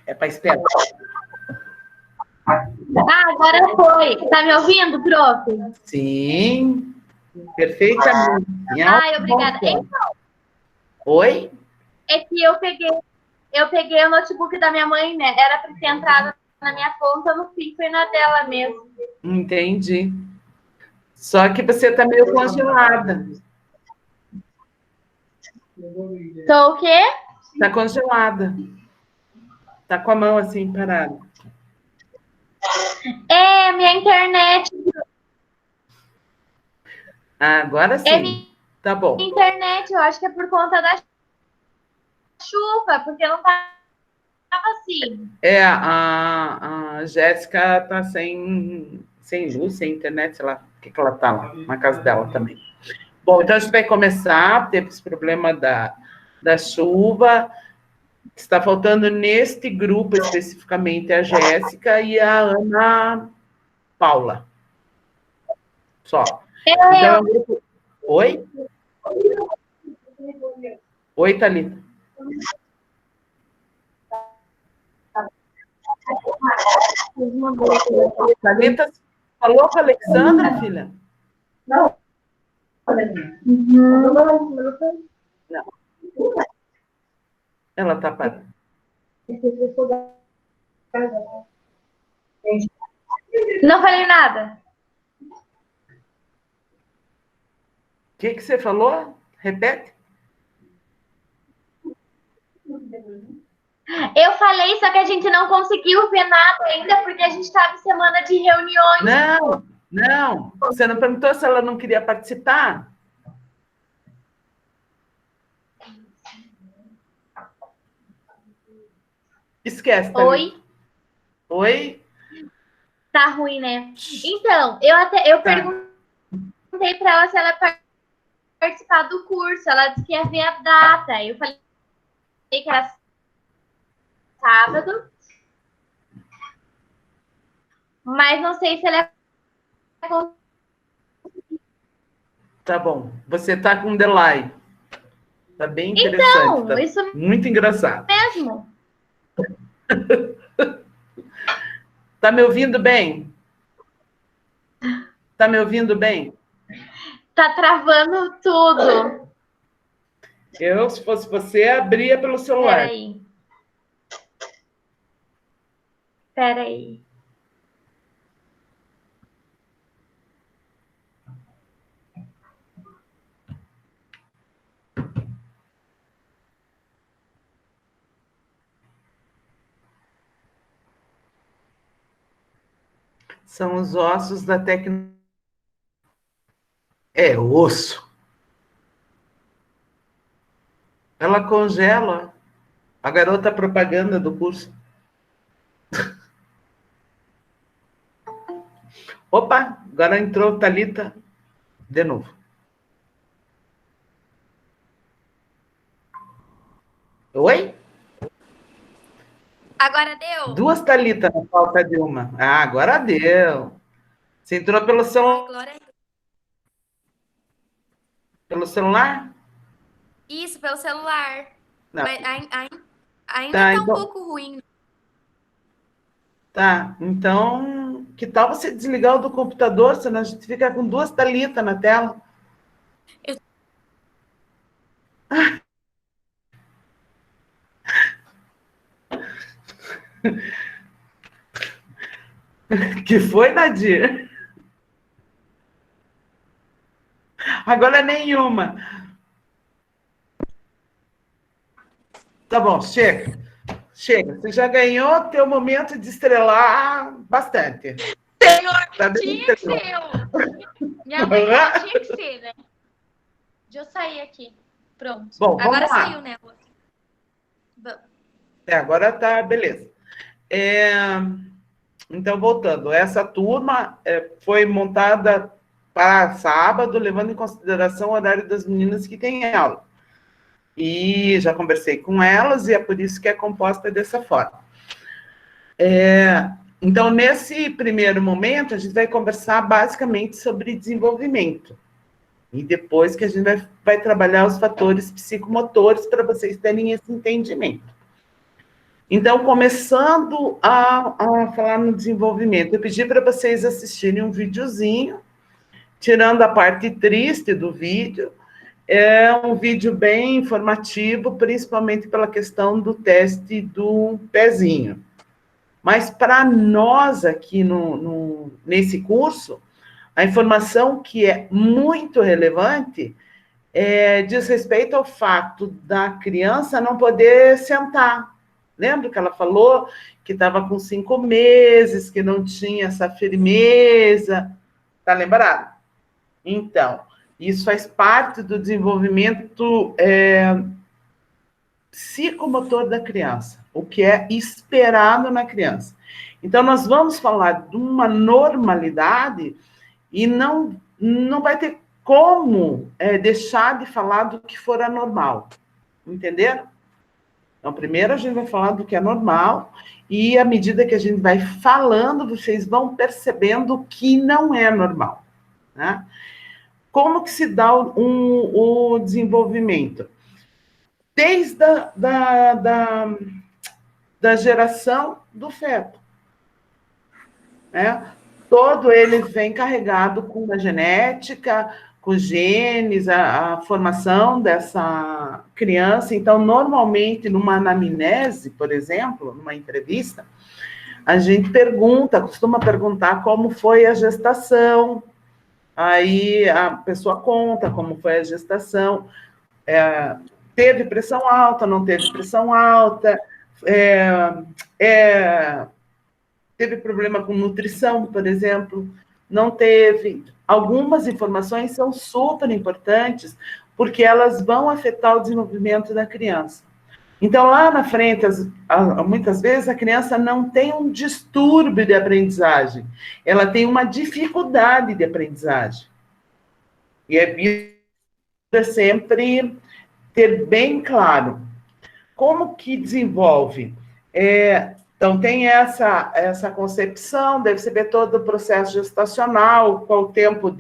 É para esperar. Agora foi. Tá me ouvindo, prof? Sim, perfeitamente. Ai, obrigada. Então, Oi? é que eu peguei o notebook da minha mãe, né? Era para ter entrado na minha conta, eu não fiz, foi na dela mesmo. Entendi. Só que você está meio congelada. Tô o quê? Está congelada. Está com a mão assim, parada. É, minha internet. Agora sim. É minha Tá bom. internet, eu acho que é por conta da chuva, porque não tava assim. A Jéssica tá sem luz, sem internet, sei lá, o que ela tá lá, na casa dela também. Bom, então a gente vai começar, teve esse problema da chuva, está faltando neste grupo especificamente a Jéssica e a Ana Paula. Só. Então é um grupo... Oi? Oi, Thalita. Thalita, falou com a Alexandra, filha? Não. Não. Ela tá parada. Não falei nada. O que você falou? Repete. Eu falei, só que a gente não conseguiu ver nada ainda, porque a gente estava em semana de reuniões. Não. Você não perguntou se ela não queria participar? Esquece, Thalita. Oi? Tá ruim, né? Então, eu perguntei para ela se ela ia participar do curso. Ela disse que ia ver a data. Eu falei que era sábado. Mas não sei se ela ia... Tá bom. Você tá com delay. Tá bem interessante. Então, tá isso muito engraçado. mesmo. Tá me ouvindo bem? Tá me ouvindo bem? Tá travando tudo. Eu, se fosse você, abria pelo celular. Peraí. São os ossos da tecnologia. É osso. Ela congela a garota propaganda do curso. Opa, agora entrou Thalita de novo. Oi? Agora deu? Duas Thalitas na falta de uma. Ah, agora deu. Você entrou pelo celular? Pelo celular? Isso, pelo celular. Não. Mas ainda Tá, tá então... um pouco ruim. Tá, então, que tal você desligar o do computador, senão a gente fica com duas Thalitas na tela? Que foi, Nadir? Agora nenhuma. Tá bom, chega. Chega. Você já ganhou teu momento de estrelar bastante. Senhor, Tá tinha que ser eu. Minha mãe falou, tinha que ser, né? Deixa eu sair aqui. Pronto. Bom, agora vamos lá. saiu, né? Vamos. Agora tá, beleza. Então, voltando, essa turma foi montada para sábado, levando em consideração o horário das meninas que têm aula. E já conversei com elas, e é por isso que é composta dessa forma. Então, nesse primeiro momento, a gente vai conversar basicamente sobre desenvolvimento. E depois que a gente vai trabalhar os fatores psicomotores para vocês terem esse entendimento. Então, começando a falar no desenvolvimento, eu pedi para vocês assistirem um videozinho, tirando a parte triste do vídeo. É um vídeo bem informativo, principalmente pela questão do teste do pezinho. Mas para nós aqui nesse curso, a informação que é muito relevante diz respeito ao fato da criança não poder sentar. Lembra que ela falou que estava com 5 meses, que não tinha essa firmeza? Está lembrado? Então, isso faz parte do desenvolvimento psicomotor da criança, o que é esperado na criança. Então, nós vamos falar de uma normalidade e não vai ter como deixar de falar do que for anormal. Entenderam? Então, primeiro a gente vai falar do que é normal e, à medida que a gente vai falando, vocês vão percebendo o que não é normal. Né? Como que se dá o desenvolvimento? Desde da geração do feto. Né? Todo ele vem carregado com a genética, com os genes, a formação dessa criança. Então, normalmente, numa anamnese, por exemplo, numa entrevista, a gente costuma perguntar como foi a gestação. Aí a pessoa conta como foi a gestação. Teve pressão alta, não teve pressão alta, teve problema com nutrição, por exemplo, não teve. Algumas informações são super importantes, porque elas vão afetar o desenvolvimento da criança. Então, lá na frente, muitas vezes, a criança não tem um distúrbio de aprendizagem, ela tem uma dificuldade de aprendizagem. E é sempre ter bem claro como que desenvolve. Então, tem essa concepção, deve saber todo o processo gestacional, qual o tempo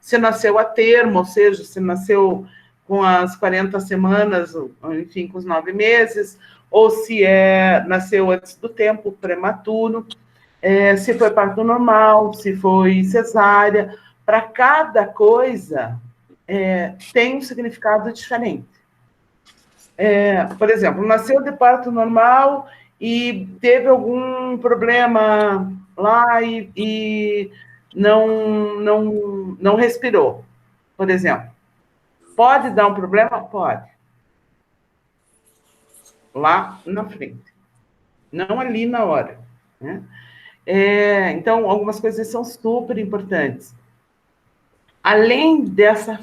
se nasceu a termo, ou seja, se nasceu com as 40 semanas, enfim, com os 9 meses, ou se nasceu antes do tempo, prematuro, se foi parto normal, se foi cesárea. Para cada coisa, tem um significado diferente. Por exemplo, nasceu de parto normal e teve algum problema lá e não respirou, por exemplo. Pode dar um problema? Pode. Lá na frente. Não ali na hora. Né? Então, algumas coisas são super importantes. Além dessa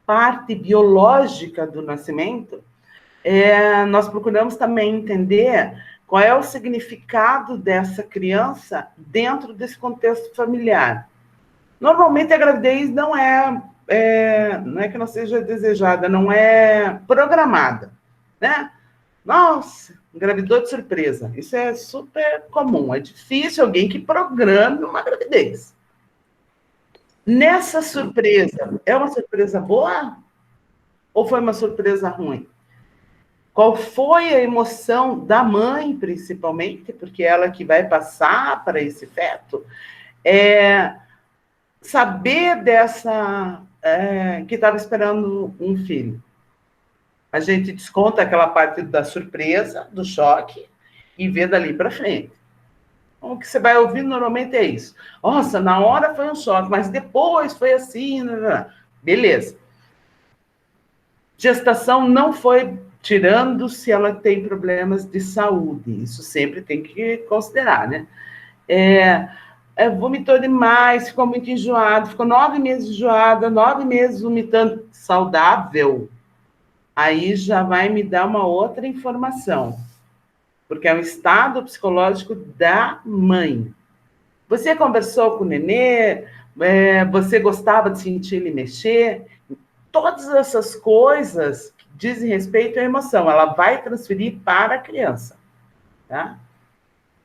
parte biológica do nascimento, nós procuramos também entender qual é o significado dessa criança dentro desse contexto familiar. Normalmente, a gravidez não é que não seja desejada, não é programada, né? Nossa, engravidou de surpresa. Isso é super comum. É difícil alguém que programe uma gravidez. Nessa surpresa, é uma surpresa boa ou foi uma surpresa ruim? Qual foi a emoção da mãe, principalmente, porque ela que vai passar para esse feto, saber que estava esperando um filho. A gente desconta aquela parte da surpresa, do choque, e vê dali para frente. Então, o que você vai ouvir normalmente é isso. Nossa, na hora foi um choque, mas depois foi assim. Beleza. Gestação não foi tirando se ela tem problemas de saúde. Isso sempre tem que considerar, né? Vomitou demais, ficou muito enjoado, ficou 9 meses enjoada, 9 meses vomitando, saudável. Aí já vai me dar uma outra informação, porque é um estado psicológico da mãe. Você conversou com o nenê, você gostava de sentir ele mexer, todas essas coisas dizem respeito à emoção, ela vai transferir para a criança, tá?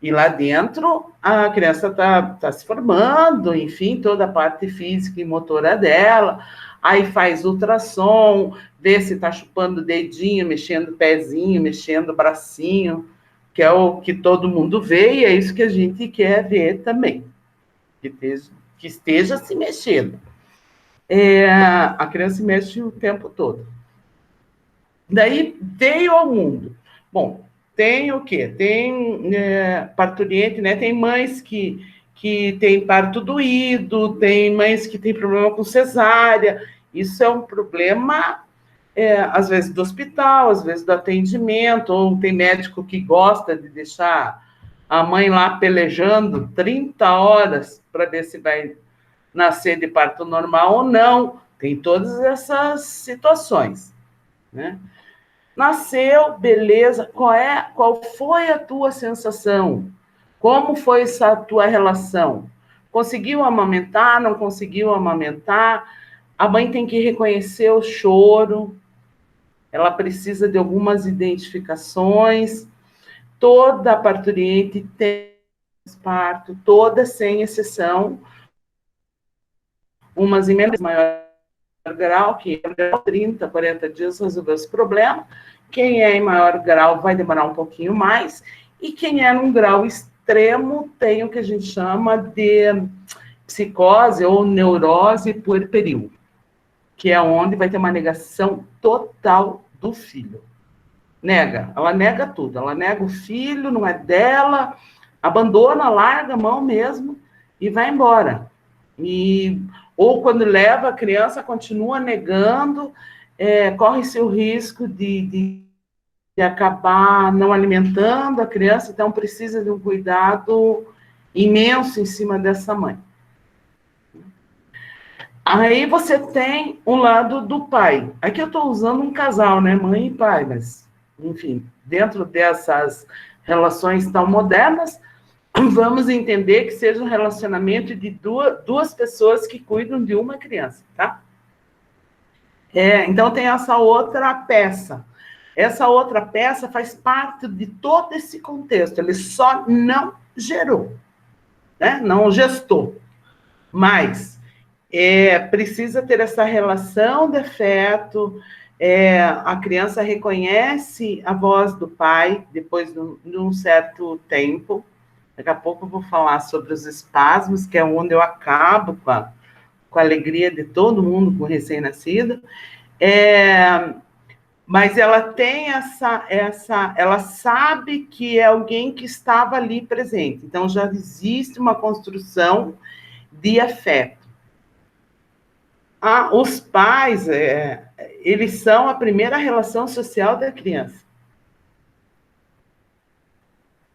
E lá dentro, a criança está se formando, enfim, toda a parte física e motora dela, aí faz ultrassom, vê se está chupando o dedinho, mexendo o pezinho, mexendo o bracinho, que é o que todo mundo vê, e é isso que a gente quer ver também, que esteja se mexendo. A criança se mexe o tempo todo. Daí veio ao mundo. Bom, tem o quê? Tem parturiente, né? Tem mães que têm parto doído, tem mães que têm problema com cesárea. Isso é um problema, às vezes, do hospital, às vezes do atendimento, ou tem médico que gosta de deixar a mãe lá pelejando 30 horas para ver se vai nascer de parto normal ou não. Tem todas essas situações, né? Nasceu, beleza. Qual foi a tua sensação? Como foi essa tua relação? Conseguiu amamentar? Não conseguiu amamentar? A mãe tem que reconhecer o choro. Ela precisa de algumas identificações. Toda parturiente tem parto, todas sem exceção. Umas em menos maior grau, que é 30, 40 dias resolveu esse problema. Quem é em maior grau vai demorar um pouquinho mais. E quem é num grau extremo tem o que a gente chama de psicose ou neurose puerperil, que é onde vai ter uma negação total do filho. Ela nega tudo. Ela nega o filho, não é dela, abandona, larga a mão mesmo e vai embora. Ou quando leva a criança, continua negando, corre-se o risco de acabar não alimentando a criança, então precisa de um cuidado imenso em cima dessa mãe. Aí você tem o lado do pai. Aqui eu estou usando um casal, né? Mãe e pai, mas, enfim, dentro dessas relações tão modernas, vamos entender que seja um relacionamento de duas pessoas que cuidam de uma criança, tá? Então tem essa outra peça. Essa outra peça faz parte de todo esse contexto. Ele só não gerou, né? Não gestou. Mas precisa ter essa relação de afeto. A criança reconhece a voz do pai depois de um certo tempo. Daqui a pouco eu vou falar sobre os espasmos, que é onde eu acabo com a alegria de todo mundo com recém-nascido. Mas ela tem ela sabe que é alguém que estava ali presente. Então, já existe uma construção de afeto. Os pais, eles são a primeira relação social da criança.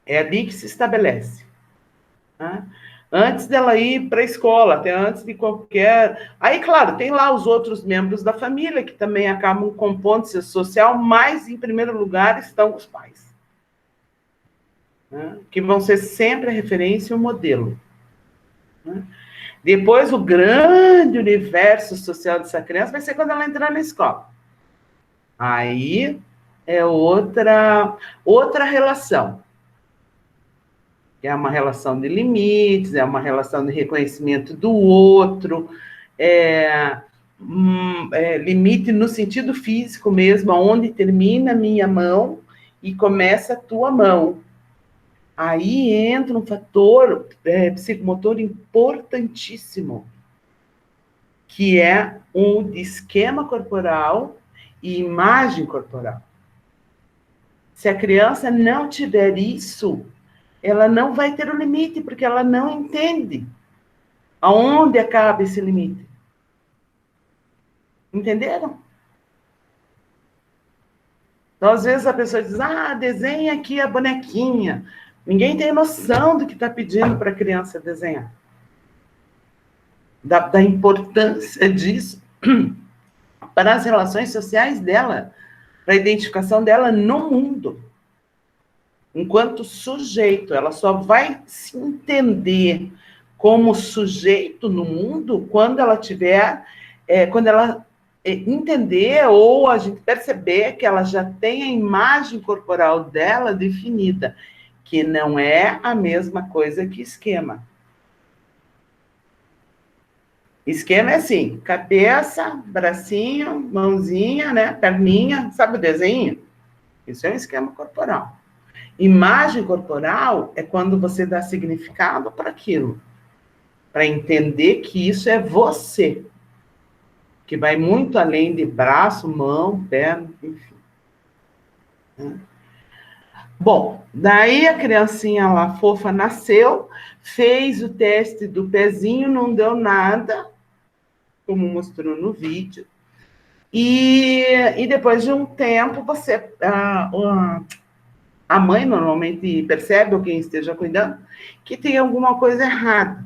É ali que se estabelece. Tá? Antes dela ir para a escola, até antes de qualquer... Aí, claro, tem lá os outros membros da família que também acabam compondo esse social, mas, em primeiro lugar, estão os pais. Né? Que vão ser sempre a referência e o modelo. Né? Depois, o grande universo social dessa criança vai ser quando ela entrar na escola. Aí é outra relação. É uma relação de limites, é uma relação de reconhecimento do outro, limite no sentido físico mesmo, onde termina a minha mão e começa a tua mão. Aí entra um fator psicomotor importantíssimo, que é o de esquema corporal e imagem corporal. Se a criança não tiver isso, ela não vai ter o limite, porque ela não entende aonde acaba esse limite. Entenderam? Então, às vezes, a pessoa diz, desenha aqui a bonequinha. Ninguém tem noção do que está pedindo para a criança desenhar. Da importância disso para as relações sociais dela, para a identificação dela no mundo. Enquanto sujeito, ela só vai se entender como sujeito no mundo quando ela tiver, quando ela entender ou a gente perceber que ela já tem a imagem corporal dela definida, que não é a mesma coisa que esquema. Esquema é assim, cabeça, bracinho, mãozinha, né, perninha, sabe o desenho? Isso é um esquema corporal. Imagem corporal é quando você dá significado para aquilo, para entender que isso é você, que vai muito além de braço, mão, perna, enfim. Bom, daí a criancinha lá fofa nasceu, fez o teste do pezinho, não deu nada, como mostrou no vídeo. E depois de um tempo, a mãe normalmente percebe, ou quem esteja cuidando, que tem alguma coisa errada.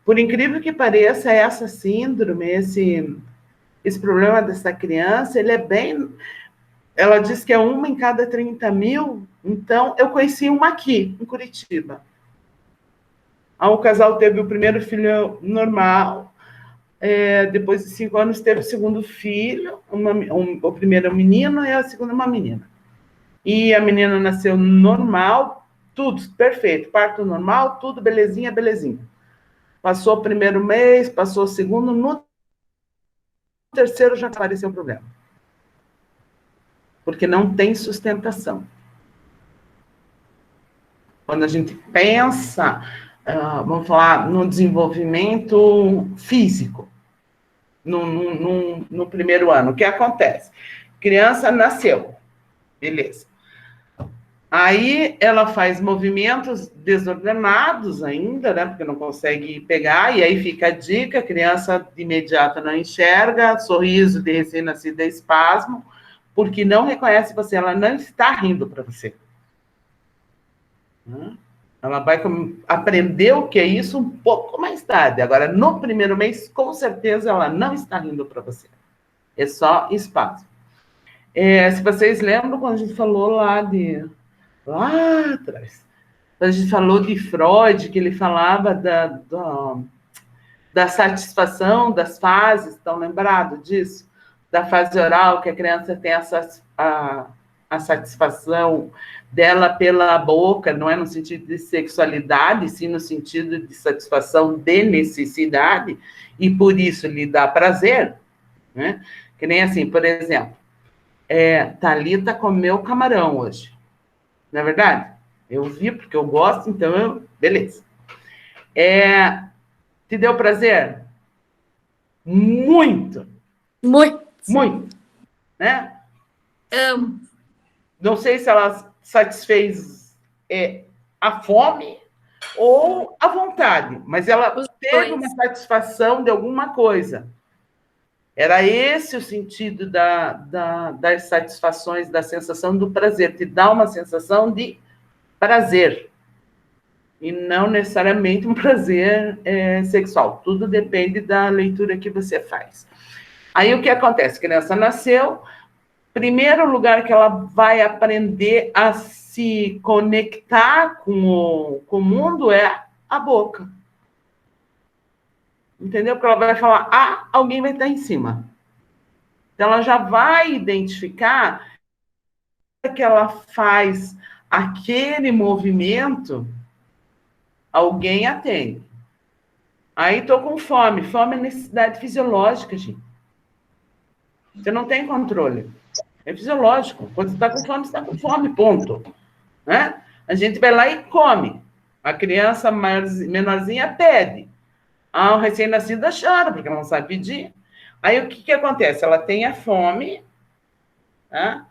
Por incrível que pareça, essa síndrome, esse problema dessa criança, ele é bem... Ela diz que é uma em cada 30 mil, então eu conheci uma aqui, em Curitiba. O casal teve o primeiro filho normal, depois de 5 anos teve o segundo filho, o primeiro é um menino e a segunda é uma menina. E a menina nasceu normal, tudo perfeito, parto normal, tudo belezinha, belezinha. Passou o primeiro mês, passou o segundo, no terceiro já apareceu o problema. Porque não tem sustentação. Quando a gente pensa, vamos falar, no desenvolvimento físico, no primeiro ano, o que acontece? Criança nasceu, beleza. Aí ela faz movimentos desordenados ainda, né? Porque não consegue pegar, e aí fica a dica: a criança de imediato não enxerga, sorriso de recém-nascida é espasmo, porque não reconhece você, ela não está rindo para você. Ela vai aprender o que é isso um pouco mais tarde. Agora, no primeiro mês, com certeza, ela não está rindo para você. É só espasmo. Se vocês lembram, quando a gente falou lá atrás, a gente falou de Freud, que ele falava da satisfação das fases, estão lembrados disso? Da fase oral, que a criança tem a satisfação dela pela boca, não é no sentido de sexualidade, sim no sentido de satisfação de necessidade, e por isso lhe dá prazer, né? Que nem assim, por exemplo, Thalita comeu camarão hoje, não é verdade? Eu vi porque eu gosto, então beleza. Te deu prazer? Muito. Muito. Muito. Né? Amo. Não sei se ela satisfez a fome ou a vontade, mas ela teve uma satisfação de alguma coisa. Era esse o sentido das satisfações, da sensação do prazer. Te dá uma sensação de prazer. E não necessariamente um prazer sexual. Tudo depende da leitura que você faz. Aí o que acontece? A criança nasceu, primeiro lugar que ela vai aprender a se conectar com o mundo é a boca. Entendeu? Porque ela vai falar, alguém vai estar em cima. Então ela já vai identificar que ela faz aquele movimento, alguém atende. Aí estou com fome. Fome é necessidade fisiológica, gente. Você não tem controle. É fisiológico. Quando você está com fome, ponto. Né? A gente vai lá e come. A criança menorzinha pede. O recém-nascida chora, porque ela não sabe pedir. Aí o que acontece? Ela tem a fome, né?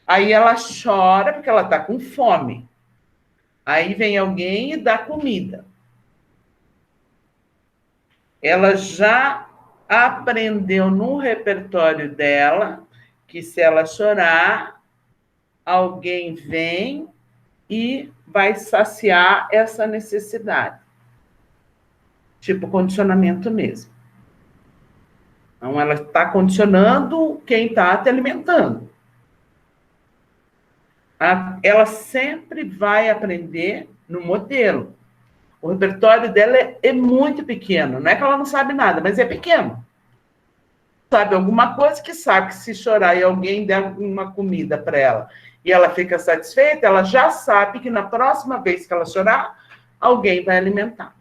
Aí ela chora porque ela está com fome. Aí vem alguém e dá comida. Ela já aprendeu no repertório dela que se ela chorar, alguém vem e vai saciar essa necessidade. Tipo condicionamento mesmo. Então, ela está condicionando quem está te alimentando. Ela sempre vai aprender no modelo. O repertório dela é muito pequeno. Não é que ela não sabe nada, mas é pequeno. Sabe alguma coisa que sabe que se chorar e alguém der uma comida para ela e ela fica satisfeita, ela já sabe que na próxima vez que ela chorar, alguém vai alimentar.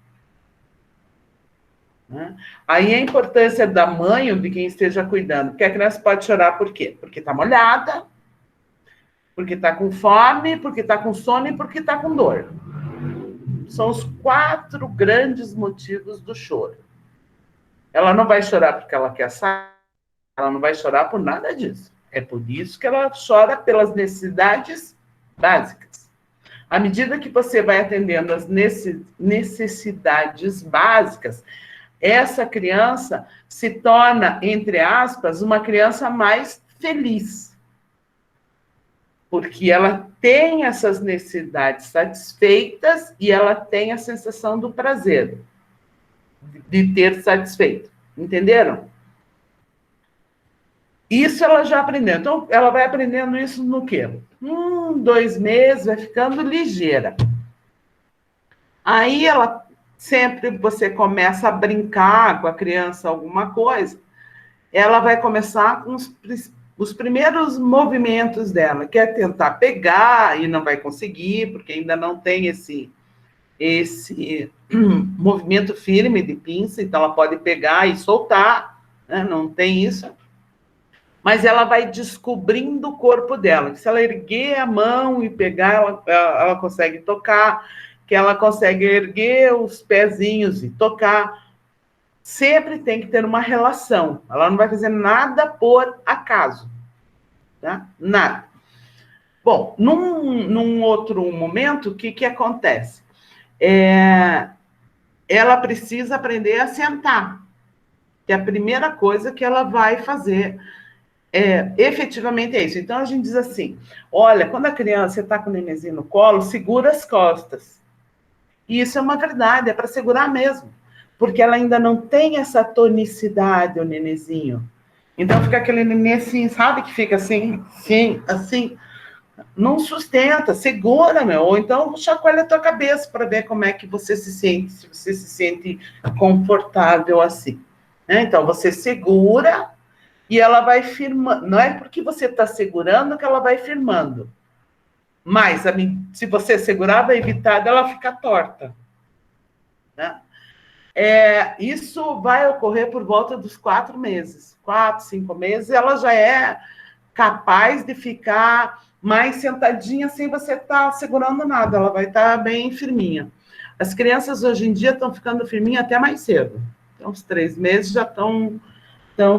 Né? Aí a importância da mãe ou de quem esteja cuidando, porque a criança pode chorar por quê? Porque está molhada, Porque está com fome, porque está com sono e porque está com dor. São os 4 grandes motivos do choro. Ela não vai chorar porque ela quer sair, ela não vai chorar por nada disso. É por isso que ela chora pelas necessidades básicas. À medida que você vai atendendo as necessidades básicas, essa criança se torna, entre aspas, uma criança mais feliz. Porque ela tem essas necessidades satisfeitas e ela tem a sensação do prazer de ter satisfeito. Entenderam? Isso ela já aprendeu. Então, ela vai aprendendo isso no quê? 2 meses, vai ficando ligeira. Aí ela, sempre você começa a brincar com a criança alguma coisa, ela vai começar com os primeiros movimentos dela, que é tentar pegar e não vai conseguir, porque ainda não tem esse movimento firme de pinça, então ela pode pegar e soltar, né? Não tem isso. Mas ela vai descobrindo o corpo dela. Se ela erguer a mão e pegar, ela consegue tocar, que ela consegue erguer os pezinhos e tocar. Sempre tem que ter uma relação. Ela não vai fazer nada por acaso. Tá? Nada. Bom, num outro momento, o que acontece? Ela precisa aprender a sentar. Que é a primeira coisa que ela vai fazer. Efetivamente é isso. Então, a gente diz assim, olha, quando a criança está com o nenenzinho no colo, segura as costas. E isso é uma verdade, é para segurar mesmo. Porque ela ainda não tem essa tonicidade, o nenenzinho. Então, fica aquele neném assim, sabe? Que fica assim, assim. Não sustenta, segura, meu. Ou então, chacoalha a tua cabeça para ver como é que você se sente, se você se sente confortável assim. Então, você segura e ela vai firmando. Não é porque você está segurando que ela vai firmando. Mas, se você segurar, vai evitar dela ficar torta. Né? Isso vai ocorrer por volta dos 4 meses. 4, 5 meses, ela já é capaz de ficar mais sentadinha sem você estar segurando nada. Ela vai estar bem firminha. As crianças hoje em dia estão ficando firminhas até mais cedo. Então, uns 3 meses já estão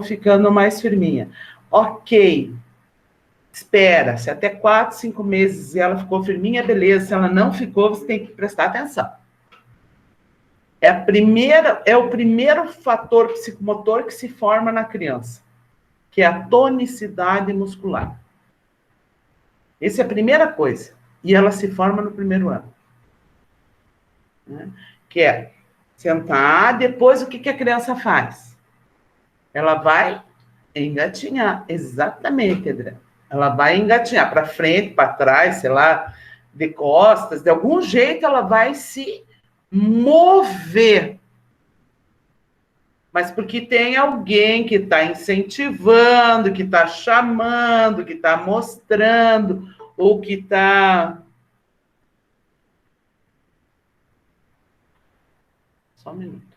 ficando mais firminha. Ok. Espera. Se até 4, 5 meses ela ficou firminha, beleza. Se ela não ficou, você tem que prestar atenção. É o primeiro fator psicomotor que se forma na criança, que é a tonicidade muscular. Essa é a primeira coisa. E ela se forma no primeiro ano. Né? Que é sentar, depois o que a criança faz? Ela vai engatinhar. Exatamente, André. Ela vai engatinhar para frente, para trás, sei lá, de costas, de algum jeito ela vai se mover. Mas porque tem alguém que está incentivando, que está chamando, que está mostrando, ou que está... Só um minuto.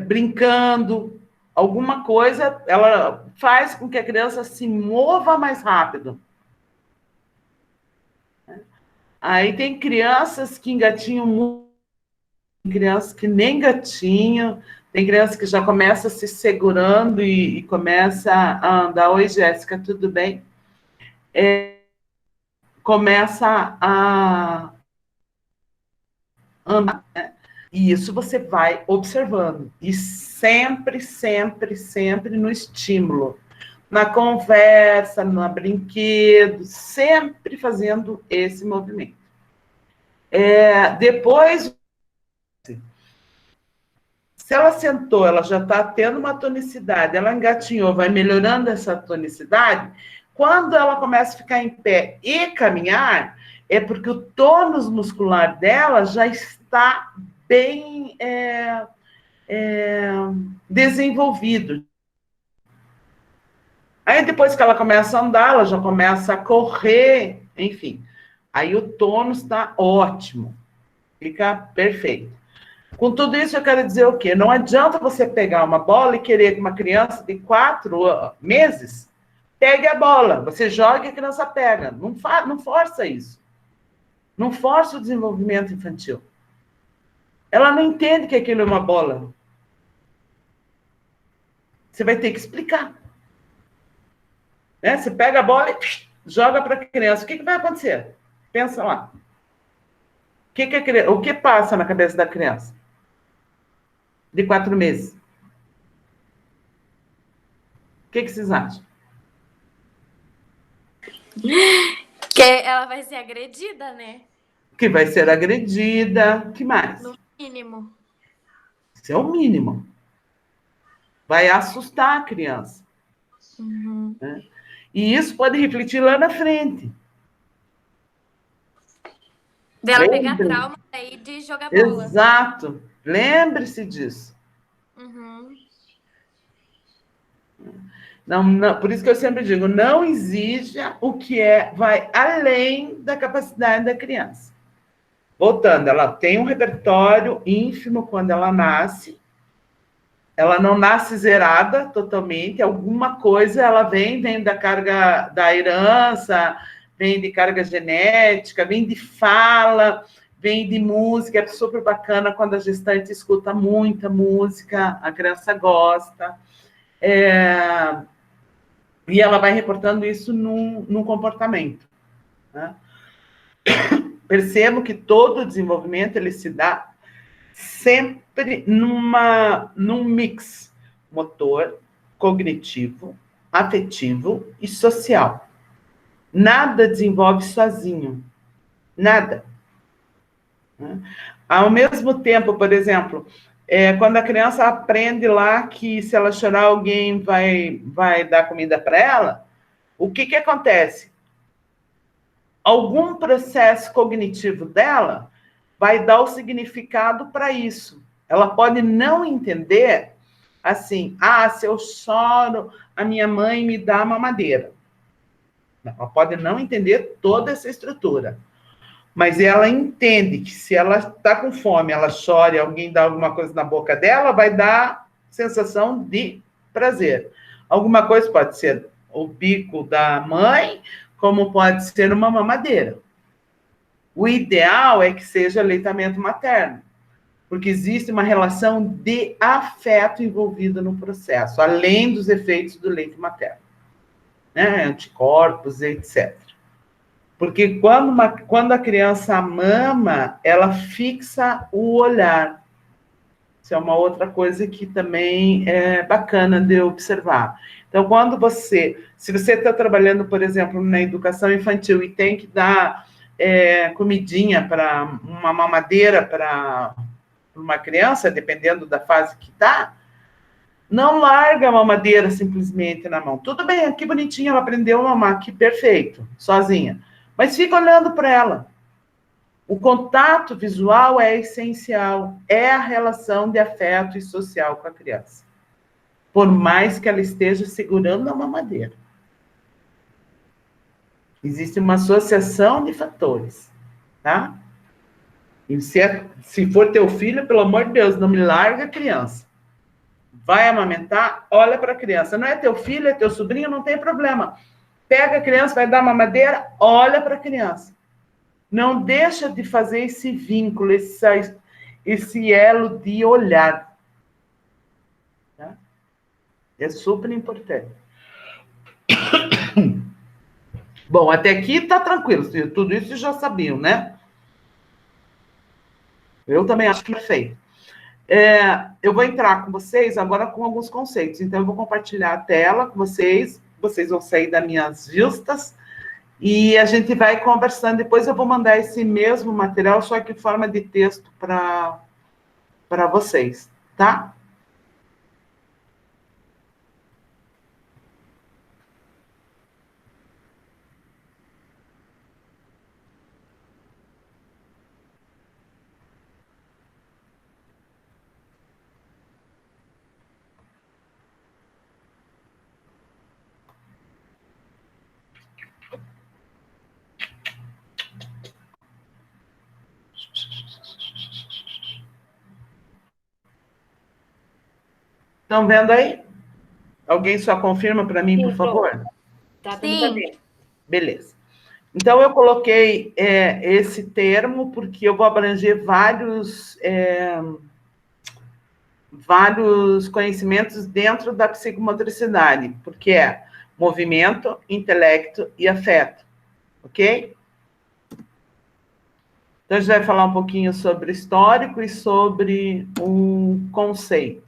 Brincando, alguma coisa, ela faz com que a criança se mova mais rápido. Aí tem crianças que engatinham muito, tem crianças que nem engatinham, tem crianças que já começa se segurando e começa a andar. Oi, Jéssica, tudo bem? Começa a andar, né? E isso você vai observando. E sempre, sempre, sempre no estímulo. Na conversa, no brinquedo, sempre fazendo esse movimento. Depois, se ela sentou, ela já está tendo uma tonicidade, ela engatinhou, vai melhorando essa tonicidade, quando ela começa a ficar em pé e caminhar, é porque o tônus muscular dela já está bem desenvolvido. Aí, depois que ela começa a andar, ela já começa a correr, enfim. Aí o tônus está ótimo, fica perfeito. Com tudo isso, eu quero dizer o quê? Não adianta você pegar uma bola e querer que uma criança de 4 meses pegue a bola. Você joga e a criança pega. Não força isso. Não força o desenvolvimento infantil. Ela não entende que aquilo é uma bola. Você vai ter que explicar. Né? Você pega a bola e joga para a criança. O que vai acontecer? Pensa lá. O que passa na cabeça da criança? De 4 meses. O que vocês acham? Que ela vai ser agredida, né? Que vai ser agredida. Que mais? No mínimo. Isso é o mínimo. Vai assustar a criança. Uhum. Né? E isso pode refletir lá na frente. Dela pegar trauma aí de jogar bola. Exato. Lembre-se disso. Uhum. Não, por isso que eu sempre digo, não exija o que vai além da capacidade da criança. Voltando, ela tem um repertório ínfimo quando ela nasce. Ela não nasce zerada totalmente. Alguma coisa ela vem da carga da herança, vem de carga genética, vem de fala, vem de música. É super bacana quando a gestante escuta muita música, a criança gosta. E ela vai reportando isso num comportamento. Né? Percebo que todo o desenvolvimento ele se dá sempre num mix motor, cognitivo, afetivo e social. Nada desenvolve sozinho. Nada. Né? Ao mesmo tempo, por exemplo, quando a criança aprende lá que se ela chorar, alguém vai dar comida para ela, o que acontece? Algum processo cognitivo dela vai dar o significado para isso. Ela pode não entender assim, se eu choro, a minha mãe me dá mamadeira. Ela pode não entender toda essa estrutura. Mas ela entende que se ela está com fome, ela chora e alguém dá alguma coisa na boca dela, vai dar sensação de prazer. Alguma coisa pode ser o bico da mãe, como pode ser uma mamadeira. O ideal é que seja aleitamento materno, porque existe uma relação de afeto envolvida no processo, além dos efeitos do leite materno, né? Anticorpos, etc. Porque quando a criança mama, ela fixa o olhar. Isso é uma outra coisa que também é bacana de observar. Então, se você está trabalhando, por exemplo, na educação infantil e tem que dar comidinha para uma mamadeira para uma criança, dependendo da fase que está, não larga a mamadeira simplesmente na mão. Tudo bem, que bonitinho, ela aprendeu a mamar, que perfeito, sozinha. Mas fica olhando para ela. O contato visual é essencial, é a relação de afeto e social com a criança. Por mais que ela esteja segurando a mamadeira. Existe uma associação de fatores, tá? E se for teu filho, pelo amor de Deus, não me larga a criança. Vai amamentar, olha para a criança. Não é teu filho, é teu sobrinho, não tem problema. Pega a criança, vai dar mamadeira, olha para a criança. Não deixa de fazer esse vínculo, esse elo de olhar. Tá? É super importante. Bom, até aqui está tranquilo. Tudo isso já sabiam, né? Eu também acho que é feio. Eu vou entrar com vocês agora com alguns conceitos. Então, eu vou compartilhar a tela com vocês. Vocês vão sair das minhas vistas. E a gente vai conversando. Depois eu vou mandar esse mesmo material, só que em forma de texto para vocês, tá? Estão vendo aí? Alguém só confirma para mim, por Sim, favor? Tá dando pra ver. Beleza. Então, eu coloquei esse termo porque eu vou abranger vários conhecimentos dentro da psicomotricidade, porque é movimento, intelecto e afeto, ok? Então, a gente vai falar um pouquinho sobre histórico e sobre um conceito.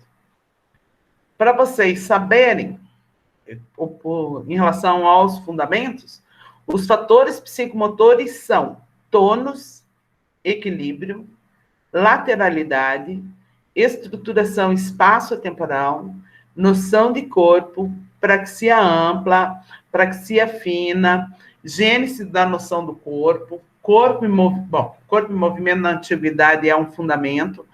Para vocês saberem, em relação aos fundamentos, os fatores psicomotores são tônus, equilíbrio, lateralidade, estruturação espaço-temporal, noção de corpo, praxia ampla, praxia fina, gênese da noção do corpo, corpo em movimento na antiguidade é um fundamento.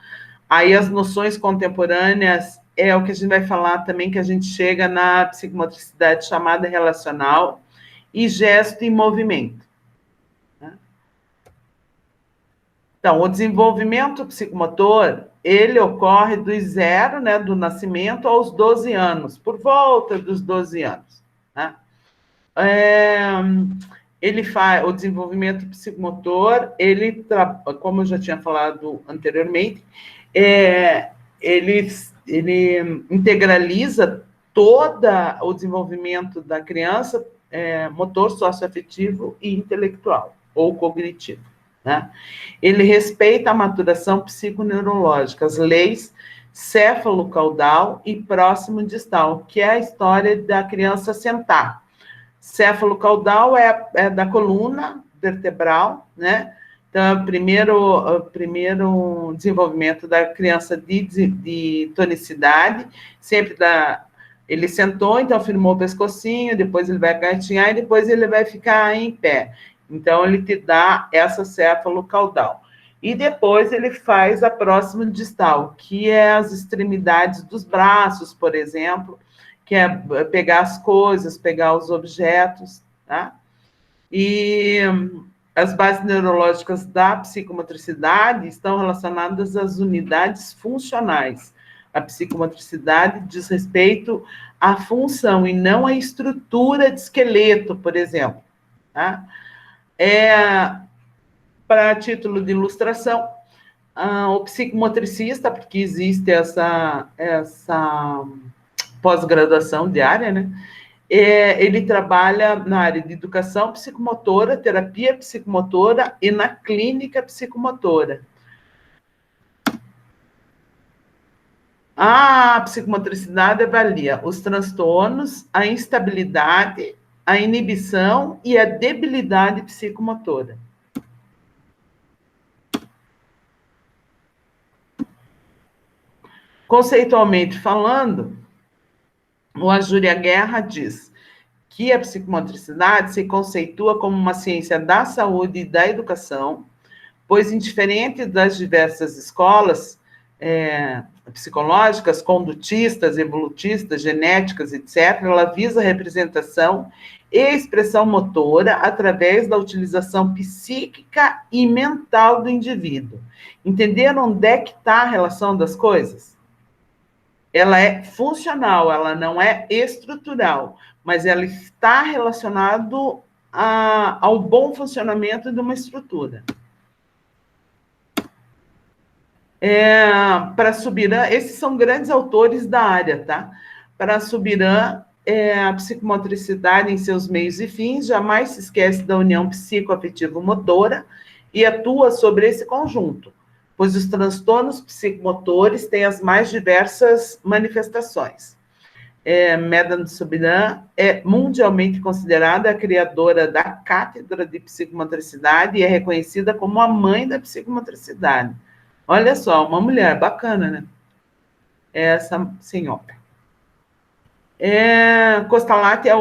Aí as noções contemporâneas é o que a gente vai falar também, que a gente chega na psicomotricidade chamada relacional e gesto e movimento. Então, o desenvolvimento psicomotor, ele ocorre do zero, né, do nascimento aos 12 anos, por volta dos 12 anos. Né? Ele faz o desenvolvimento psicomotor, como eu já tinha falado anteriormente, ele integraliza todo o desenvolvimento da criança, motor, socioafetivo e intelectual, ou cognitivo. Né? Ele respeita a maturação psiconeurológica, as leis céfalo-caudal e próximo-distal, que é a história da criança sentar. Céfalo-caudal é da coluna vertebral, né? Então, o primeiro desenvolvimento da criança de tonicidade, ele sentou, então firmou o pescocinho, depois ele vai gatinhar e depois ele vai ficar em pé. Então, ele te dá essa céfalo-caudal. E depois ele faz a próxima distal, que é as extremidades dos braços, por exemplo, que é pegar as coisas, pegar os objetos, tá? E as bases neurológicas da psicomotricidade estão relacionadas às unidades funcionais. A psicomotricidade diz respeito à função e não à estrutura de esqueleto, por exemplo, tá? Para título de ilustração, o psicomotricista, porque existe essa pós-graduação diária, né? Ele trabalha na área de educação psicomotora, terapia psicomotora e na clínica psicomotora. A psicomotricidade avalia os transtornos, a instabilidade, a inibição e a debilidade psicomotora. Conceitualmente falando, o Ajúria Guerra diz que a psicomotricidade se conceitua como uma ciência da saúde e da educação, pois, indiferente das diversas escolas psicológicas, condutistas, evolutistas, genéticas, etc., ela visa a representação e expressão motora através da utilização psíquica e mental do indivíduo. Entenderam onde é que está a relação das coisas? Ela é funcional, ela não é estrutural, mas ela está relacionada ao bom funcionamento de uma estrutura. Para Subirã, esses são grandes autores da área, tá? Para Subirã, a psicomotricidade em seus meios e fins jamais se esquece da união psicoafetivo-motora e atua sobre esse conjunto, pois os transtornos psicomotores têm as mais diversas manifestações. Madame Subirã é mundialmente considerada a criadora da cátedra de psicomotricidade e é reconhecida como a mãe da psicomotricidade. Olha só, uma mulher bacana, né? Essa senhora. Costalati é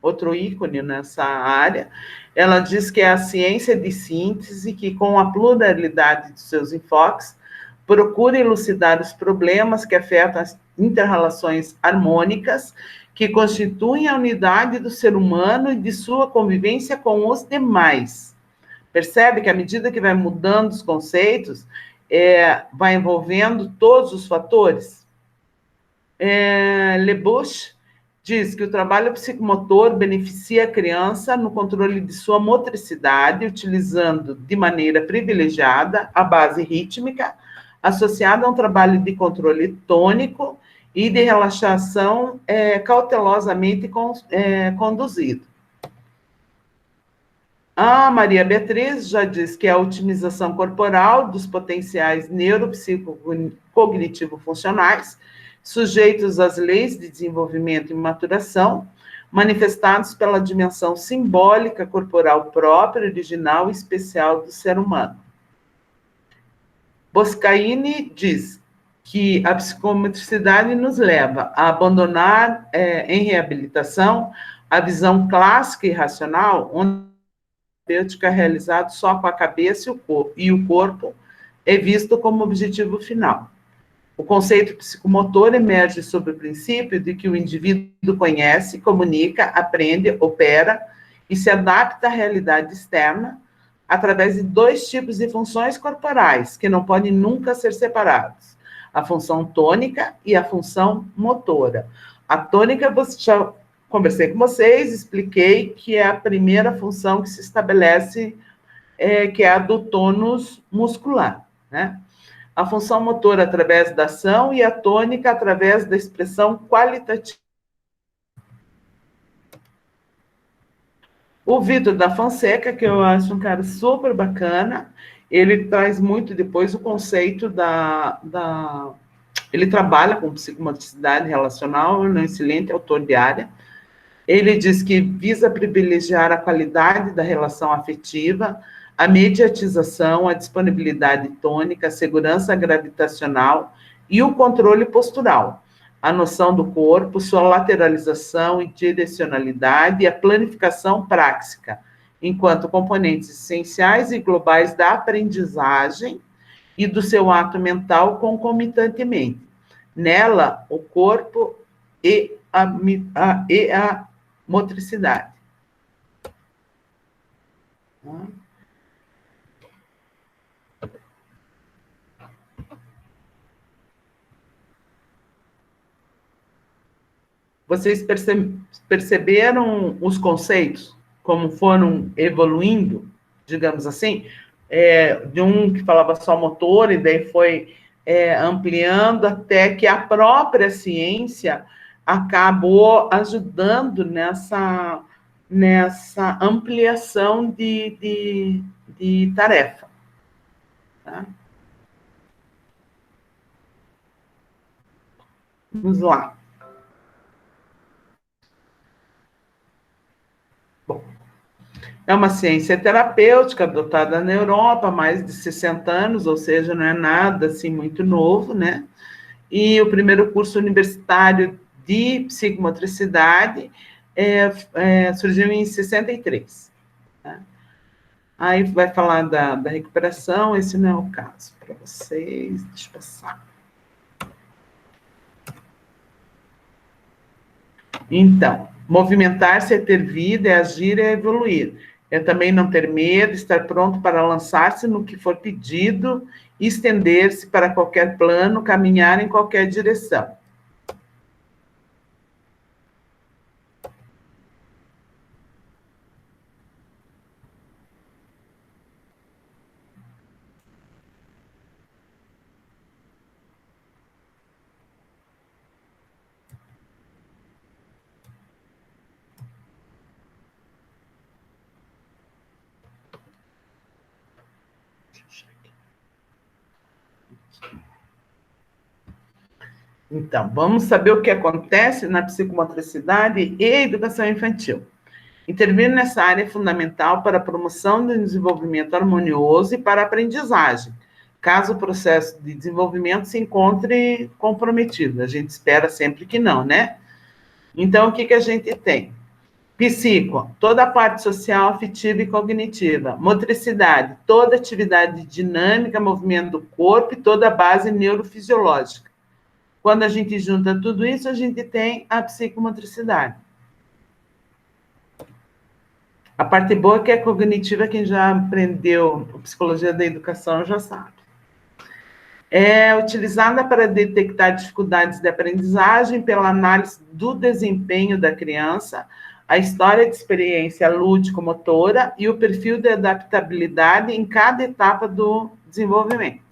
outro ícone nessa área. Ela diz que é a ciência de síntese que, com a pluralidade de seus enfoques, procura elucidar os problemas que afetam as inter-relações harmônicas que constituem a unidade do ser humano e de sua convivência com os demais. Percebe que, à medida que vai mudando os conceitos, vai envolvendo todos os fatores. Lebouche diz que o trabalho psicomotor beneficia a criança no controle de sua motricidade, utilizando de maneira privilegiada a base rítmica, associada a um trabalho de controle tônico e de relaxação cautelosamente conduzido. A Maria Beatriz já diz que a otimização corporal dos potenciais neuropsicocognitivo-funcionais, sujeitos às leis de desenvolvimento e maturação, manifestados pela dimensão simbólica corporal própria, original e especial do ser humano. Boscaini diz que a psicomotricidade nos leva a abandonar, em reabilitação, a visão clássica e racional, onde terapêutica é realizado só com a cabeça e o corpo é visto como objetivo final. O conceito psicomotor emerge sob o princípio de que o indivíduo conhece, comunica, aprende, opera e se adapta à realidade externa através de dois tipos de funções corporais que não podem nunca ser separados: a função tônica e a função motora. A tônica, já conversei com vocês, expliquei que é a primeira função que se estabelece, que é a do tônus muscular, né? A função motora através da ação e a tônica através da expressão qualitativa. O Vitor da Fonseca, que eu acho um cara super bacana, ele traz muito depois o conceito ele trabalha com psicomotricidade relacional, não excelente autor de área. Ele diz que visa privilegiar a qualidade da relação afetiva, a mediatização, a disponibilidade tônica, a segurança gravitacional e o controle postural, a noção do corpo, sua lateralização e direcionalidade e a planificação prática, enquanto componentes essenciais e globais da aprendizagem e do seu ato mental concomitantemente. Nela, o corpo e a motricidade. Vocês perceberam os conceitos, como foram evoluindo, digamos assim? De um que falava só motor, e daí foi ampliando até que a própria ciência acabou ajudando nessa ampliação de tarefa. Tá? Vamos lá. Bom, é uma ciência terapêutica adotada na Europa há mais de 60 anos, ou seja, não é nada assim muito novo, né? E o primeiro curso universitário de psicomotricidade surgiu em 63. Tá? Aí vai falar da recuperação, esse não é o caso para vocês, deixa eu passar. Então, movimentar-se é ter vida, é agir, é evoluir. É também não ter medo, estar pronto para lançar-se no que for pedido, estender-se para qualquer plano, caminhar em qualquer direção. Então, vamos saber o que acontece na psicomotricidade e educação infantil. Intervir nessa área é fundamental para a promoção do desenvolvimento harmonioso e para a aprendizagem, caso o processo de desenvolvimento se encontre comprometido. A gente espera sempre que não, né? Então, o que a gente tem? Psico, toda a parte social, afetiva e cognitiva. Motricidade, toda atividade dinâmica, movimento do corpo e toda a base neurofisiológica. Quando a gente junta tudo isso, a gente tem a psicomotricidade. A parte boa é que é cognitiva, quem já aprendeu psicologia da educação já sabe. É utilizada para detectar dificuldades de aprendizagem pela análise do desempenho da criança, a história de experiência lúdico-motora e o perfil de adaptabilidade em cada etapa do desenvolvimento.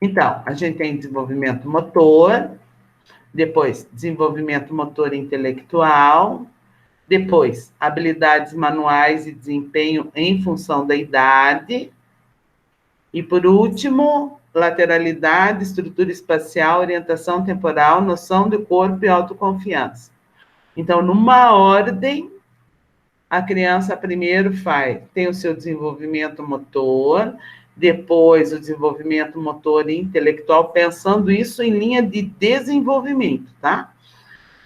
Então, a gente tem desenvolvimento motor, depois desenvolvimento motor intelectual, depois habilidades manuais e desempenho em função da idade, e por último, lateralidade, estrutura espacial, orientação temporal, noção do corpo e autoconfiança. Então, numa ordem, a criança primeiro tem o seu desenvolvimento motor, depois o desenvolvimento motor e intelectual, pensando isso em linha de desenvolvimento, tá?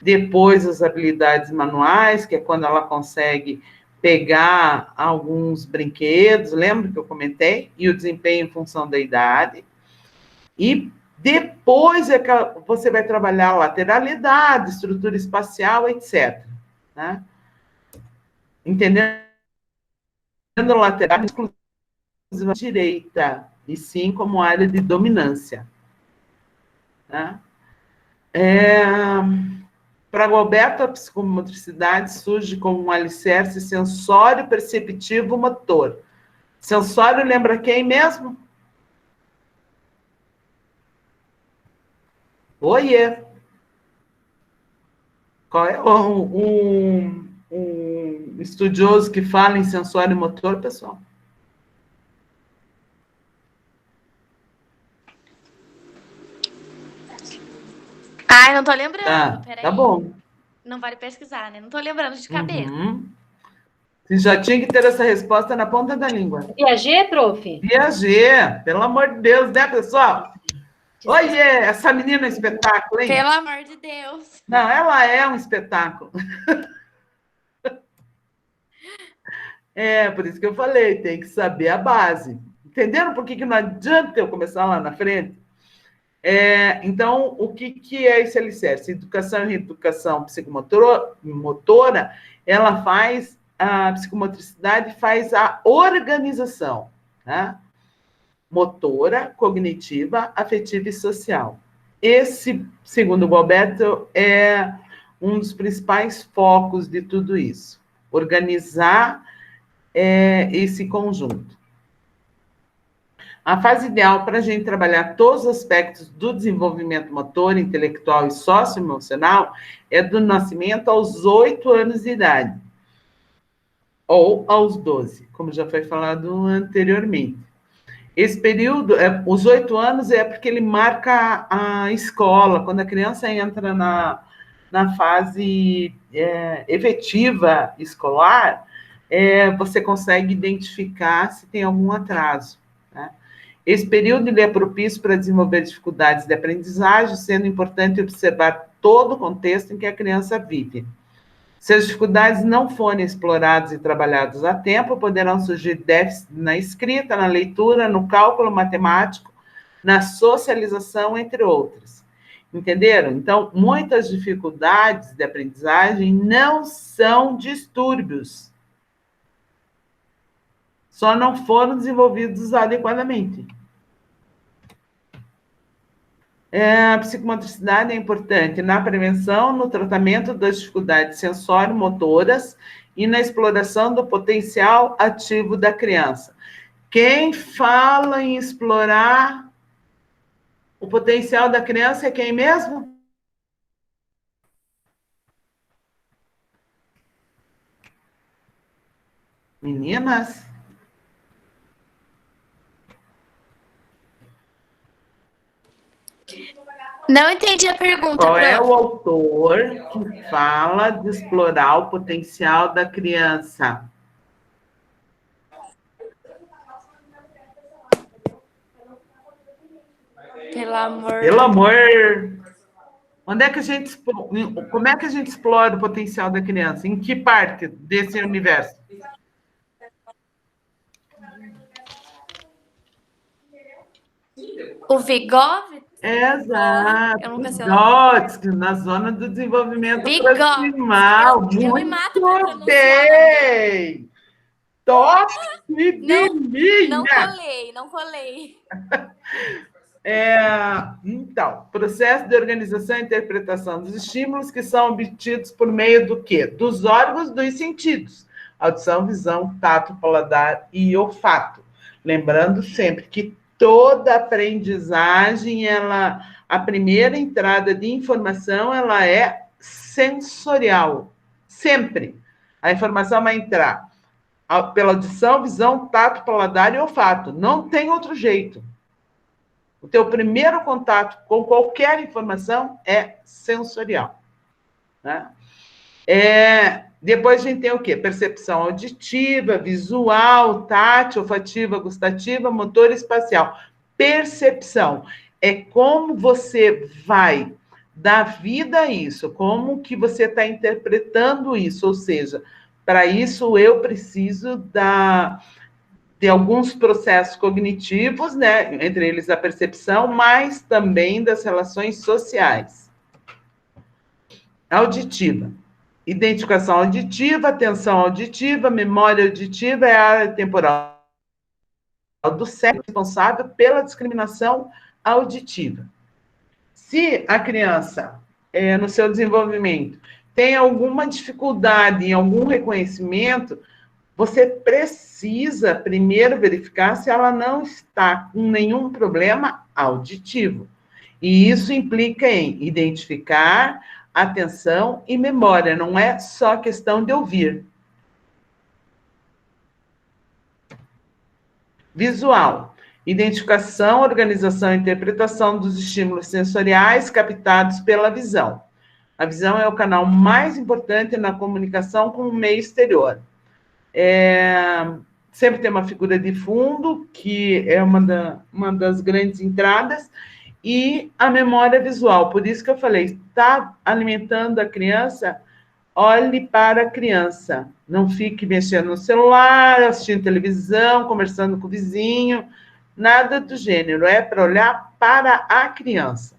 Depois as habilidades manuais, que é quando ela consegue pegar alguns brinquedos, lembra que eu comentei? E o desempenho em função da idade. E depois é que você vai trabalhar lateralidade, estrutura espacial, etc. Né? Entendendo lateral, exclusiva direita, e sim como área de dominância. Né? Para Galberto, a psicomotricidade surge como um alicerce sensório, perceptivo, motor. Sensório lembra quem mesmo? Oiê! Qual é um estudioso que fala em sensório e motor, pessoal? Ai, não tô lembrando. Peraí. Tá bom. Não vale pesquisar, né? Não tô lembrando de cabeça. Você já tinha que ter essa resposta na ponta da língua. Piaget, prof? Piaget, pelo amor de Deus, né, pessoal? Oiê, essa menina é um espetáculo, hein? Pelo amor de Deus. Não, ela é um espetáculo. Por isso que eu falei, tem que saber a base. Entenderam por que não adianta eu começar lá na frente? Então, o que é esse alicerce? Educação e reeducação psicomotora, ela faz, a psicomotricidade faz a organização, né? Motora, cognitiva, afetiva e social. Esse, segundo o Galberto, é um dos principais focos de tudo isso. Organizar esse conjunto. A fase ideal para a gente trabalhar todos os aspectos do desenvolvimento motor, intelectual e socioemocional é do nascimento aos 8 anos de idade, ou aos 12, como já foi falado anteriormente. Esse período, os 8 anos, é porque ele marca a escola, quando a criança entra na fase efetiva escolar, você consegue identificar se tem algum atraso. Né? Esse período ele é propício para desenvolver dificuldades de aprendizagem, sendo importante observar todo o contexto em que a criança vive. Se as dificuldades não forem exploradas e trabalhadas a tempo, poderão surgir déficits na escrita, na leitura, no cálculo matemático, na socialização, entre outras. Entenderam? Então, muitas dificuldades de aprendizagem não são distúrbios. Só não foram desenvolvidos adequadamente. A psicomotricidade é importante na prevenção, no tratamento das dificuldades sensório-motoras e na exploração do potencial ativo da criança. Quem fala em explorar o potencial da criança é quem mesmo? Meninas? Não entendi a pergunta. Qual é o autor que fala de explorar o potencial da criança? Pelo amor. Pelo amor. Como é que a gente explora o potencial da criança? Em que parte desse universo? O Vygotsky? Eu Exato. nunca sei o nome. Vygotsky, na zona do desenvolvimento Vygotsky. proximal. Eu me mato pra Muito pronunciar o nome dele. bem! Top Não, de não linha! colei, não colei. Então, processo de organização e interpretação dos estímulos que são obtidos por meio do quê? Dos órgãos dos sentidos. Audição, visão, tato, paladar e olfato. Lembrando sempre que toda aprendizagem, a primeira entrada de informação, ela é sensorial. Sempre. A informação vai entrar pela audição, visão, tato, paladar e olfato. Não tem outro jeito. O teu primeiro contato com qualquer informação é sensorial. Né? Depois a gente tem o quê? Percepção auditiva, visual, tátil, olfativa, gustativa, motor e espacial. Percepção é como você vai dar vida a isso, como que você está interpretando isso, ou seja, para isso eu preciso de alguns processos cognitivos, né, entre eles a percepção, mas também das relações sociais. Auditiva. Identificação auditiva, atenção auditiva, memória auditiva é a área temporal do cérebro responsável pela discriminação auditiva. Se a criança, no seu desenvolvimento, tem alguma dificuldade em algum reconhecimento, você precisa primeiro verificar se ela não está com nenhum problema auditivo. E isso implica em identificar, atenção e memória, não é só questão de ouvir. Visual. Identificação, organização e interpretação dos estímulos sensoriais captados pela visão. A visão é o canal mais importante na comunicação com o meio exterior. Sempre tem uma figura de fundo, que é uma das grandes entradas, e a memória visual. Por isso que eu falei, está alimentando a criança, olhe para a criança. Não fique mexendo no celular, assistindo televisão, conversando com o vizinho, nada do gênero. É para olhar para a criança.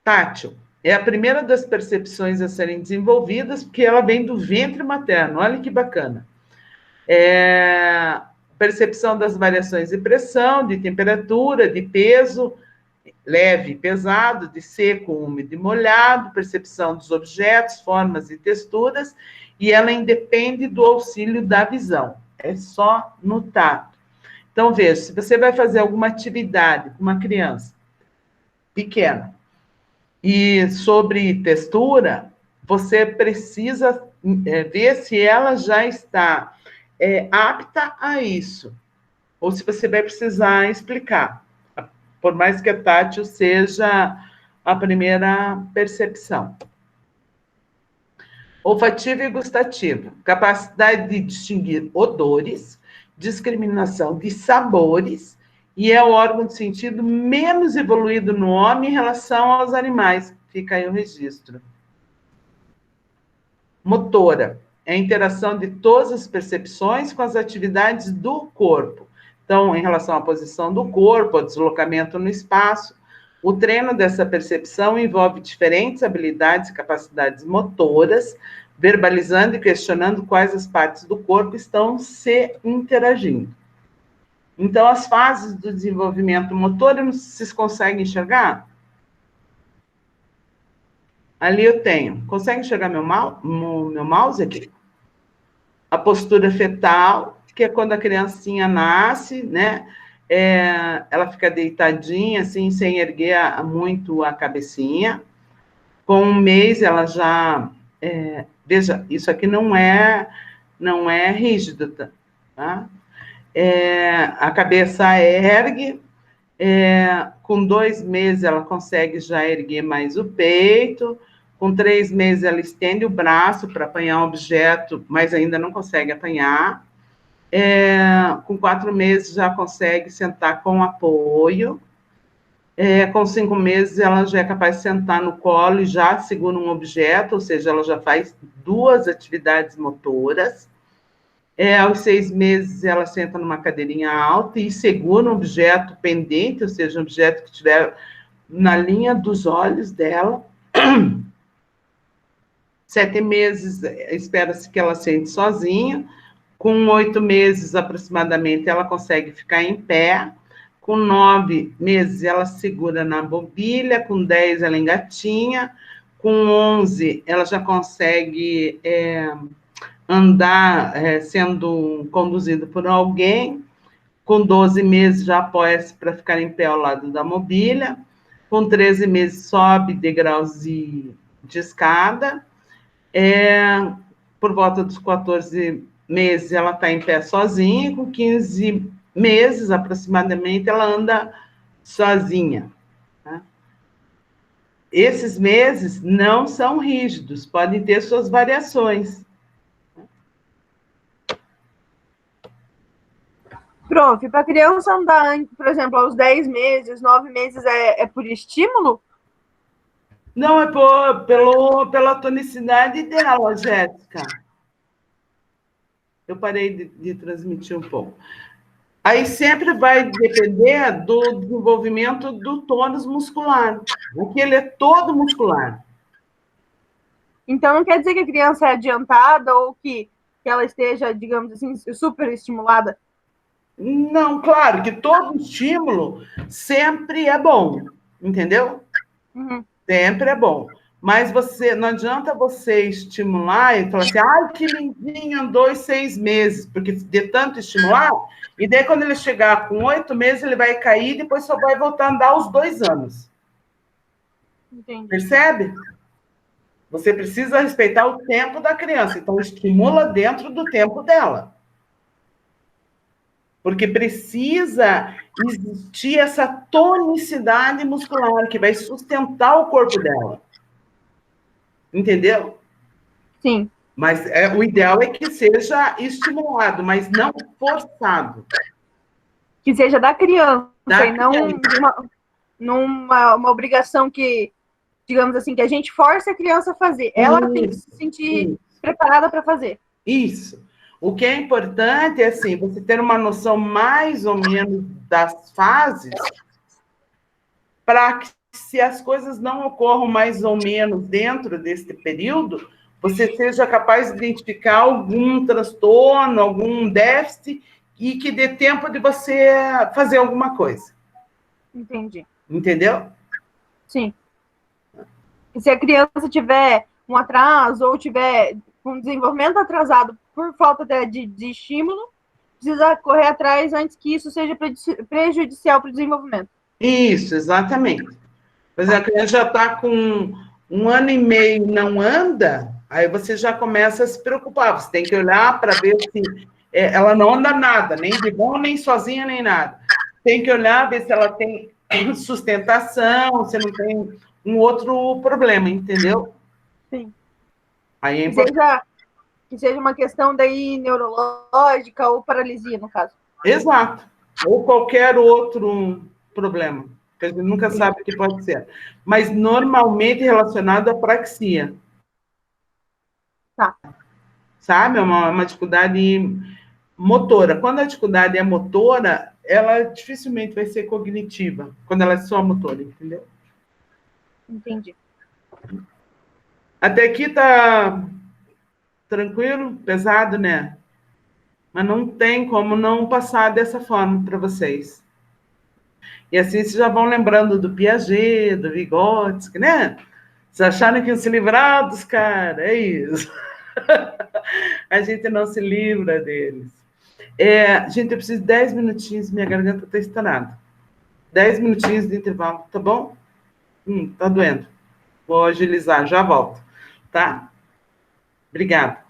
Tátil. É a primeira das percepções a serem desenvolvidas, porque ela vem do ventre materno. Olha que bacana. Percepção das variações de pressão, de temperatura, de peso, leve e pesado, de seco, úmido e molhado, percepção dos objetos, formas e texturas, e ela independe do auxílio da visão. É só no tato. Então, veja, se você vai fazer alguma atividade com uma criança pequena, e sobre textura, você precisa ver se ela já está apta a isso, ou se você vai precisar explicar, por mais que a tátil seja a primeira percepção. Olfativa e gustativa, capacidade de distinguir odores, discriminação de sabores, e é o órgão de sentido menos evoluído no homem em relação aos animais. Fica aí o registro. Motora. É a interação de todas as percepções com as atividades do corpo. Então, em relação à posição do corpo, ao deslocamento no espaço, o treino dessa percepção envolve diferentes habilidades e capacidades motoras, verbalizando e questionando quais as partes do corpo estão se interagindo. Então, as fases do desenvolvimento motor, vocês conseguem enxergar? Ali eu tenho. Consegue enxergar meu mouse aqui? A postura fetal, que é quando a criancinha nasce, né? Ela fica deitadinha, assim, sem erguer muito a cabecinha. Com 1 mês, ela já... veja, isso aqui não é rígido, tá? A cabeça ergue, com 2 meses ela consegue já erguer mais o peito, com 3 meses ela estende o braço para apanhar um objeto, mas ainda não consegue apanhar, com 4 meses já consegue sentar com apoio, com 5 meses ela já é capaz de sentar no colo e já segura um objeto, ou seja, ela já faz 2 atividades motoras. Aos 6 meses, ela senta numa cadeirinha alta e segura um objeto pendente, ou seja, um objeto que estiver na linha dos olhos dela. 7 meses, espera-se que ela sente sozinha. Com 8 meses, aproximadamente, ela consegue ficar em pé. Com 9 meses, ela segura na mobília. Com 10, ela engatinha. Com 11, ela já consegue andar sendo conduzido por alguém. Com 12 meses, já apoia-se para ficar em pé ao lado da mobília. Com 13 meses, sobe degraus de escada. Por volta dos 14 meses, ela está em pé sozinha. Com 15 meses, aproximadamente, ela anda sozinha. Tá? Esses meses não são rígidos, podem ter suas variações. Prof, para a criança andar, por exemplo, aos 10 meses, 9 meses, é por estímulo? Não, é pela tonicidade dela, Jéssica. Eu parei de transmitir um pouco. Aí sempre vai depender do desenvolvimento do tônus muscular. Aqui ele é todo muscular. Então não quer dizer que a criança é adiantada ou que ela esteja, digamos assim, super estimulada? Não, claro que todo estímulo sempre é bom, entendeu? Uhum. Sempre é bom. Mas não adianta você estimular e falar assim, ai, que lindinho, andou 6 meses, porque de tanto estimular, e daí quando ele chegar com 8 meses, ele vai cair e depois só vai voltar a andar aos 2 anos. Entendi. Percebe? Você precisa respeitar o tempo da criança, então estimula dentro do tempo dela. Porque precisa existir essa tonicidade muscular que vai sustentar o corpo dela. Entendeu? Sim. Mas o ideal é que seja estimulado, mas não forçado. Que seja da criança, e não criança. uma obrigação que, digamos assim, que a gente force a criança a fazer. Ela tem que se sentir preparada para fazer. Isso. O que é importante é, assim, você ter uma noção mais ou menos das fases, para que, se as coisas não ocorram mais ou menos dentro desse período, você seja capaz de identificar algum transtorno, algum déficit, e que dê tempo de você fazer alguma coisa. Entendi. Entendeu? Sim. E se a criança tiver um atraso ou tiver um desenvolvimento atrasado por falta de estímulo, precisa correr atrás antes que isso seja prejudicial para o desenvolvimento. Isso, exatamente. Por exemplo, a criança já está com 1 ano e meio e não anda, aí você já começa a se preocupar. Você tem que olhar para ver se ela não anda nada, nem de bom, nem sozinha, nem nada. Tem que olhar, ver se ela tem sustentação, se não tem um outro problema, entendeu? Sim. Aí é importante. Que seja uma questão daí neurológica ou paralisia, no caso. Exato. Ou qualquer outro problema, que a gente nunca sabe o que pode ser. Mas normalmente relacionado à praxia. Tá. Sabe? É uma dificuldade motora. Quando a dificuldade é motora, ela dificilmente vai ser cognitiva, quando ela é só motora, entendeu? Entendi. Até aqui tá tranquilo, pesado, né? Mas não tem como não passar dessa forma para vocês. E assim vocês já vão lembrando do Piaget, do Vygotsky, né? Vocês acharam que iam se livrar dos caras, é isso. A gente não se livra deles. Gente, eu preciso de 10 minutinhos, minha garganta está estourada. 10 minutinhos de intervalo, tá bom? Tá doendo. Vou agilizar, já volto, tá? Obrigada.